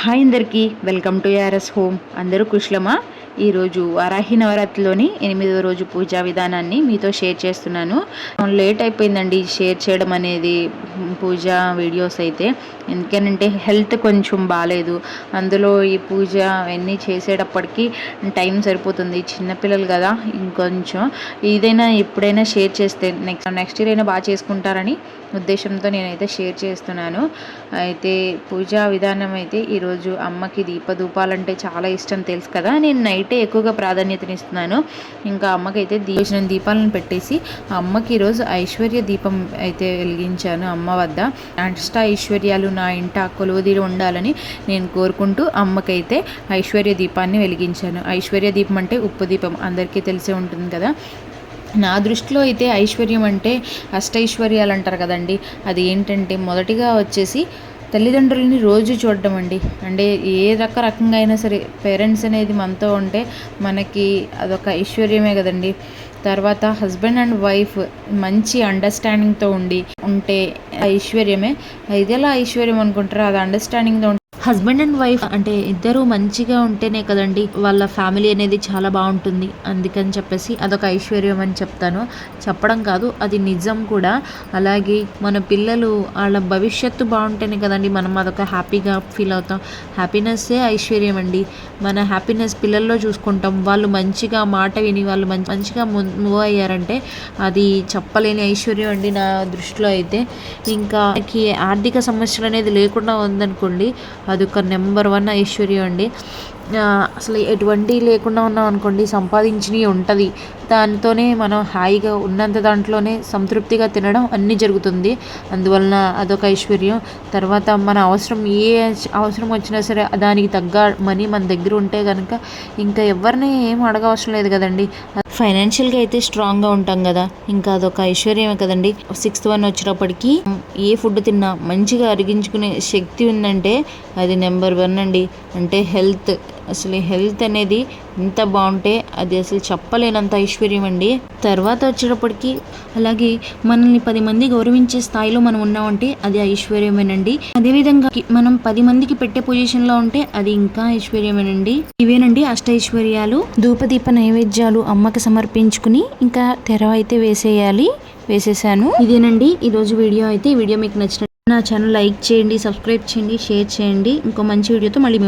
Hi అందరికీ, welcome to యారస్ home. అందరూ కుశలమా? ఈరోజు వారాహి నవరాత్రిలోని 8వ రోజు పూజా విధానాన్ని మీతో షేర్ చేస్తున్నాను. లేట్ అయిపోయిందండి షేర్ చేయడం అనేది పూజా వీడియోస్ అయితే. ఎందుకనంటే హెల్త్ కొంచెం బాగాలేదు. అందులో ఈ పూజ అవన్నీ చేసేటప్పటికి టైం సరిపోతుంది. చిన్నపిల్లలు కదా, ఇంకొంచెం ఏదైనా ఎప్పుడైనా షేర్ చేస్తే నెక్స్ట్ ఇయర్ అయినా బాగా చేసుకుంటారని ఉద్దేశంతో నేనైతే షేర్ చేస్తున్నాను. అయితే పూజా విధానం అయితే ఈరోజు అమ్మకి దీపాలంటే చాలా ఇష్టం తెలుసు కదా. నేను నైటే ఎక్కువగా ప్రాధాన్యతనిస్తున్నాను. ఇంకా అమ్మకైతే దీపాలను పెట్టేసి అమ్మకి ఈరోజు ఐశ్వర్య దీపం అయితే వెలిగించాను. అమ్మ వద్ద అష్ట ఐశ్వర్యాలు నా ఇంట కొలువుదీరి ఉండాలని నేను కోరుకుంటూ అమ్మకైతే ఐశ్వర్య దీపాన్ని వెలిగించాను. ఐశ్వర్య దీపం అంటే ఉప్పు దీపం, అందరికీ తెలిసే ఉంటుంది కదా. నా దృష్టిలో అయితే ఐశ్వర్యం అంటే అష్టైశ్వర్యాలు అంటారు కదండి. అది ఏంటంటే మొదటిగా వచ్చేసి తల్లిదండ్రులని రోజు చూడడం అండి. అంటే ఏ రకంగా అయినా సరే పేరెంట్స్ అనేది మనతో ఉంటే మనకి అదొక ఐశ్వర్యమే కదండి. తర్వాత హస్బెండ్ అండ్ వైఫ్ మంచి అండర్స్టాండింగ్తో ఉంటే ఐశ్వర్యమే. ఇది ఎలా ఐశ్వర్యం అనుకుంటారో, అది అండర్స్టాండింగ్తో హస్బెండ్ అండ్ వైఫ్ అంటే ఇద్దరు మంచిగా ఉంటేనే కదండి వాళ్ళ ఫ్యామిలీ అనేది చాలా బాగుంటుంది. అందుకని చెప్పేసి అదొక ఐశ్వర్యం అని చెప్తాను. చెప్పడం కాదు, అది నిజం కూడా. అలాగే మన పిల్లలు వాళ్ళ భవిష్యత్తు బాగుంటేనే కదండి మనం అదొక హ్యాపీగా ఫీల్ అవుతాం. హ్యాపీనెస్సే ఐశ్వర్యం అండి. మన హ్యాపీనెస్ పిల్లల్లో చూసుకుంటాం. వాళ్ళు మంచిగా మాట విని వాళ్ళు మంచిగా మూవ్ అయ్యారంటే అది చెప్పలేని ఐశ్వర్యం అండి నా దృష్టిలో అయితే. ఇంకా ఆర్థిక సమస్యలు అనేది లేకుండా ఉందనుకోండి, అది ఒక నెంబర్ 1 ఐశ్వర్యం అండి. అసలు ఎటువంటి లేకుండా ఉన్నాం అనుకోండి, సంపాదించినవి ఉంటుంది, దానితోనే మనం హాయిగా ఉన్నంత దాంట్లోనే సంతృప్తిగా తినడం అన్నీ జరుగుతుంది. అందువలన అదొక ఐశ్వర్యం. తర్వాత మన ఏ అవసరం వచ్చినా సరే దానికి తగ్గ మనీ మన దగ్గర ఉంటే కనుక ఇంకా ఎవరిని ఏం అడగవసరం లేదు కదండి. ఫైనాన్షియల్గా అయితే స్ట్రాంగ్గా ఉంటాం కదా, ఇంకా అదొక ఐశ్వర్యమే కదండి. 6th 1 వచ్చినప్పటికీ ఏ ఫుడ్ తిన్నా మంచిగా అరిగించుకునే శక్తి ఉందంటే అది నెంబర్ 1 అండి. అంటే హెల్త్, అసలు హెల్త్ అనేది ఎంత బాగుంటే అది అసలు చెప్పలేనంత ఐశ్వర్యం అండి. తర్వాత వచ్చేటప్పటికి అలాగే మనల్ని 10 మంది గౌరవించే స్థాయిలో మనం ఉన్నామంటే అది ఐశ్వర్యమేనండి. అదేవిధంగా మనం 10 మందికి పెట్టే పొజిషన్లో ఉంటే అది ఇంకా ఐశ్వర్యమేనండి. ఇవేనండి అష్టైశ్వర్యాలు. ధూపదీప నైవేద్యాలు అమ్మకి సమర్పించుకుని ఇంకా తెర అయితే వేసేసాను. ఇదేనండి ఈరోజు వీడియో అయితే. ఈ వీడియో మీకు నచ్చిన నా ఛానల్ లైక్ చేయండి, సబ్స్క్రైబ్ చేయండి, షేర్ చేయండి. ఇంకో మంచి వీడియోతో మళ్ళీ